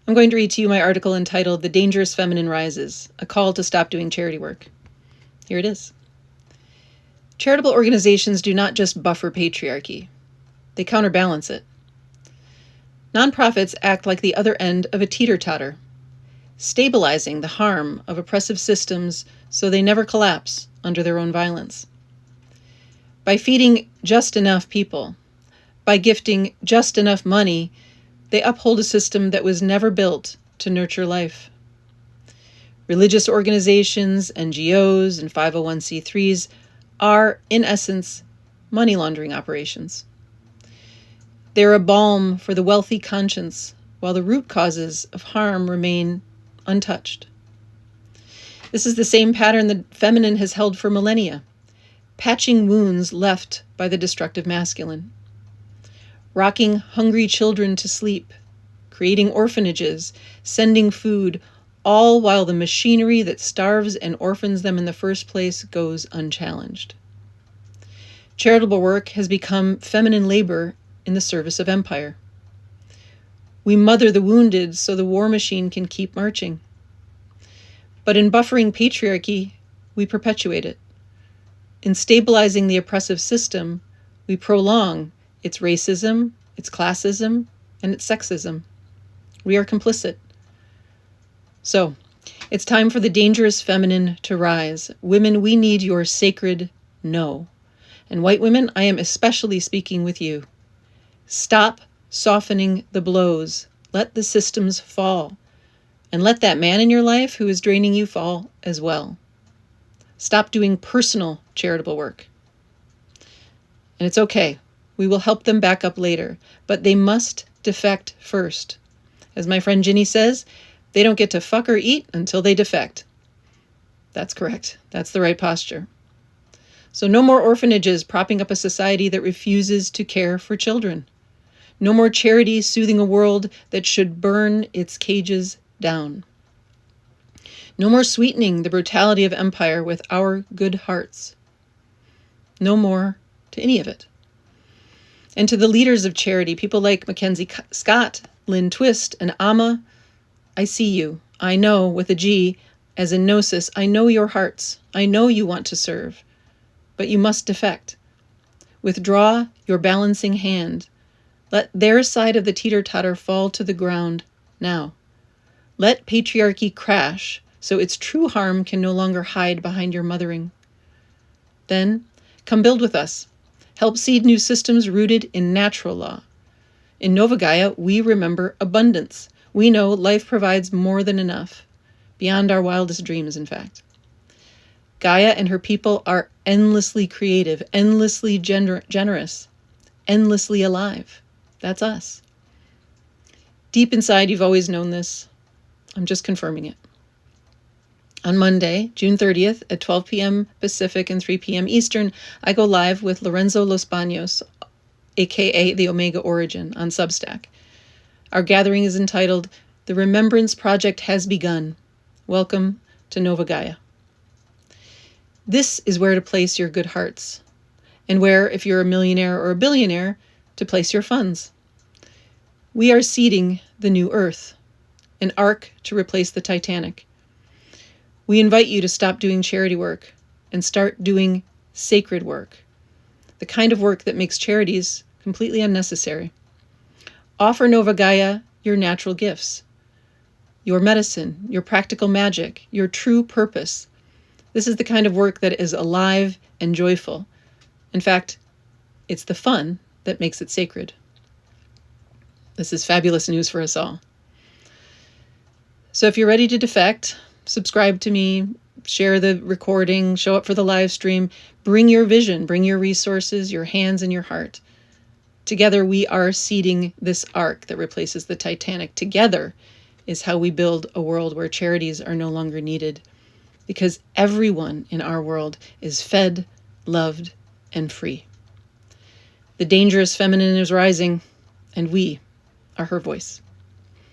I'm going to read to you my article entitled "The Dangerous Feminine Rises, a Call to Stop Doing Charity Work." Here it is. Charitable organizations do not just buffer patriarchy. They counterbalance it. Nonprofits act like the other end of a teeter-totter, stabilizing the harm of oppressive systems so they never collapse under their own violence. By feeding just enough people, by gifting just enough money, they uphold a system that was never built to nurture life. Religious organizations, NGOs, and 501c3s are, in essence, money laundering operations. They're a balm for the wealthy conscience, while the root causes of harm remain untouched. This is the same pattern the feminine has held for millennia, patching wounds left by the destructive masculine. Rocking hungry children to sleep, creating orphanages, sending food, all while the machinery that starves and orphans them in the first place goes unchallenged. Charitable work has become feminine labor in the service of empire. We mother the wounded so the war machine can keep marching. But in buffering patriarchy, we perpetuate it. In stabilizing the oppressive system, we prolong its racism, its classism, and its sexism. We are complicit. So, it's time for the dangerous feminine to rise. Women, we need your sacred no. And white women, I am especially speaking with you. Stop softening the blows. Let the systems fall. And let that man in your life who is draining you fall as well. Stop doing personal charitable work. And it's okay. We will help them back up later, but they must defect first. As my friend Ginny says, they don't get to fuck or eat until they defect. That's correct. That's the right posture. So no more orphanages propping up a society that refuses to care for children. No more charities soothing a world that should burn its cages down. No more sweetening the brutality of empire with our good hearts. No more to any of it. And to the leaders of charity, people like Mackenzie Scott, Lynn Twist, and Amma, I see you. I know, with a G, as in gnosis, I know your hearts. I know you want to serve. But you must defect. Withdraw your balancing hand. Let their side of the teeter-totter fall to the ground now. Let patriarchy crash so its true harm can no longer hide behind your mothering. Then, come build with us. Help seed new systems rooted in natural law. In Novagaya, we remember abundance. We know life provides more than enough, beyond our wildest dreams, in fact. Gaia and her people are endlessly creative, endlessly generous, endlessly alive. That's us. Deep inside, you've always known this. I'm just confirming it. On Monday, June 30th at 12 p.m. Pacific and 3 p.m. Eastern, I go live with Lorenzo Los Baños, aka The Omega Origin, on Substack. Our gathering is entitled, The Remembrance Project Has Begun. Welcome to Novagaya. This is where to place your good hearts, and where, if you're a millionaire or a billionaire, to place your funds. We are seeding the new earth, an ark to replace the Titanic. We invite you to stop doing charity work and start doing sacred work, the kind of work that makes charities completely unnecessary. Offer Novagaya your natural gifts, your medicine, your practical magic, your true purpose. This is the kind of work that is alive and joyful. In fact, it's the fun that makes it sacred. This is fabulous news for us all. So if you're ready to defect, subscribe to me, share the recording, show up for the live stream, bring your vision, bring your resources, your hands and your heart. Together we are seeding this ark that replaces the Titanic. Together is how we build a world where charities are no longer needed, because everyone in our world is fed, loved, and free. The dangerous feminine is rising, and we are her voice.